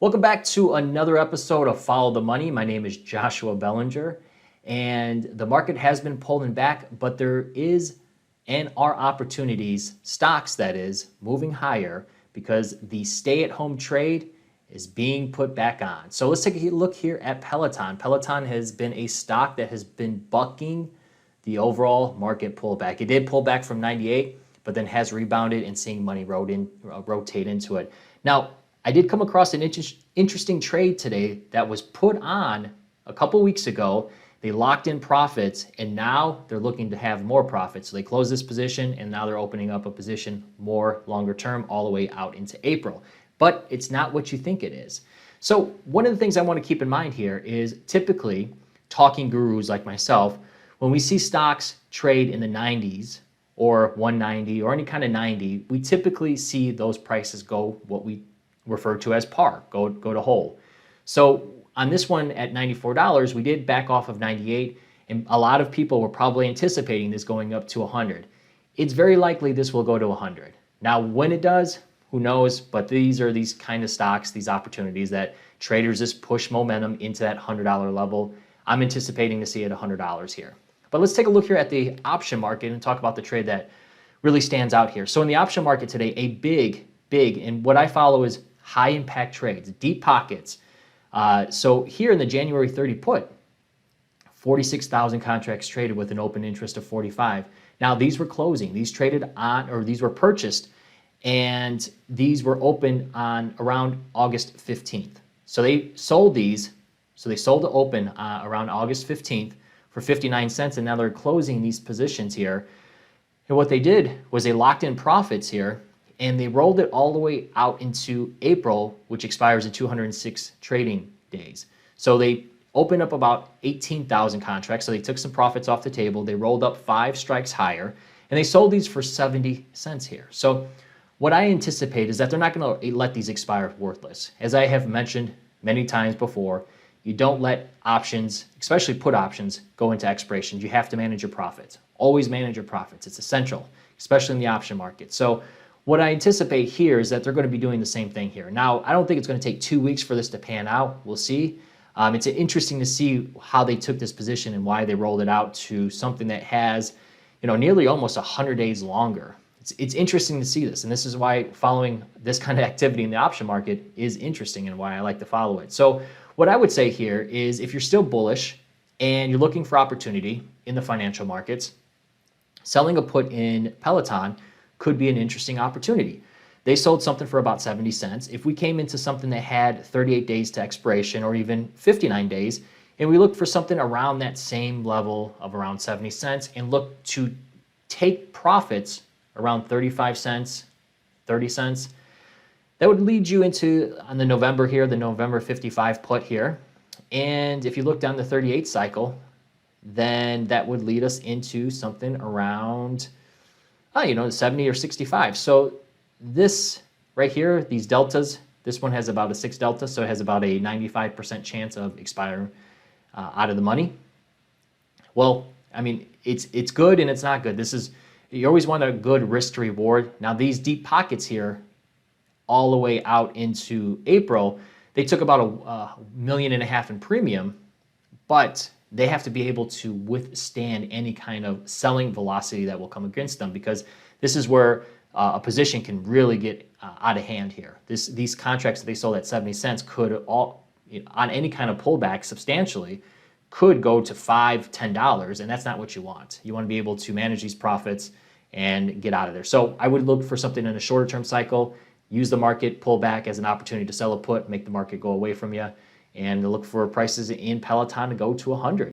Welcome back to another episode of Follow the Money. My name is Joshua Belanger, and the market has been pulling back, but there is and are opportunities, stocks that is, moving higher because the stay-at-home trade is being put back on. So let's take a look here at Peloton. Peloton has been a stock that has been bucking the overall market pullback. It did pull back from 98, but then has rebounded and seeing money rotate into it. Now, I did come across an interesting trade today that was put on a couple weeks ago. They locked in profits, and now they're looking to have more profits. So they closed this position, and now they're opening up a position more longer term all the way out into April. But it's not what you think it is. So one of the things I want to keep in mind here is typically talking gurus like myself, when we see stocks trade in the 90s or 190 or any kind of 90, we typically see those prices go what we refer to as par, go to whole. So on this one at $94, we did back off of 98, and a lot of people were probably anticipating this going up to 100. It's very likely this will go to 100. Now, when it does, who knows? But these are these kind of stocks, these opportunities that traders just push momentum into that $100 level. I'm anticipating to see it $100 here. But let's take a look here at the option market and talk about the trade that really stands out here. So in the option market today, a big, and what I follow is high impact trades, deep pockets. So here in the January 30 put, 46,000 contracts traded with an open interest of 45. Now these were closing, these traded on, or these were purchased, and these were open on around August 15th. So they sold these, so they sold to open around August 15th for 59 cents, and now they're closing these positions here. And what they did was they locked in profits here, and they rolled it all the way out into April, which expires in 206 trading days. So they opened up about 18,000 contracts. So they took some profits off the table. They rolled up 5 strikes higher, and they sold these for 70 cents here. So what I anticipate is that they're not going to let these expire worthless. As I have mentioned many times before, you don't let options, especially put options, go into expirations. You have to manage your profits. Always manage your profits. It's essential, especially in the option market. So what I anticipate here is that they're going to be doing the same thing here. Now, I don't think it's going to take 2 weeks for this to pan out. We'll see. It's interesting to see how they took this position and why they rolled it out to something that has, nearly almost 100 days longer. It's interesting to see this, and this is why following this kind of activity in the option market is interesting and why I like to follow it. So what I would say here is if you're still bullish and you're looking for opportunity in the financial markets, selling a put in Peloton could be an interesting opportunity. They sold something for about 70 cents. If we came into something that had 38 days to expiration or even 59 days, and we looked for something around that same level of around 70 cents and look to take profits around 35 cents, 30 cents, that would lead you into, on the November here, the November 55 put here. And if you look down the 38 cycle, then that would lead us into something around 70 or 65. So this right here, these deltas, this one has about a 6 delta, so it has about a 95% chance of expiring out of the money. Well, I mean, it's good and it's not good. You always want a good risk to reward. Now these deep pockets here, all the way out into April, they took about $1.5 million in premium, but they have to be able to withstand any kind of selling velocity that will come against them, because this is where a position can really get out of hand here. These contracts that they sold at 70 cents could all, on any kind of pullback substantially, could go to $5, $10, and that's not what you want. You want to be able to manage these profits and get out of there. So I would look for something in a shorter term cycle, use the market pullback as an opportunity to sell a put, make the market go away from you, and look for prices in Peloton to go to 100.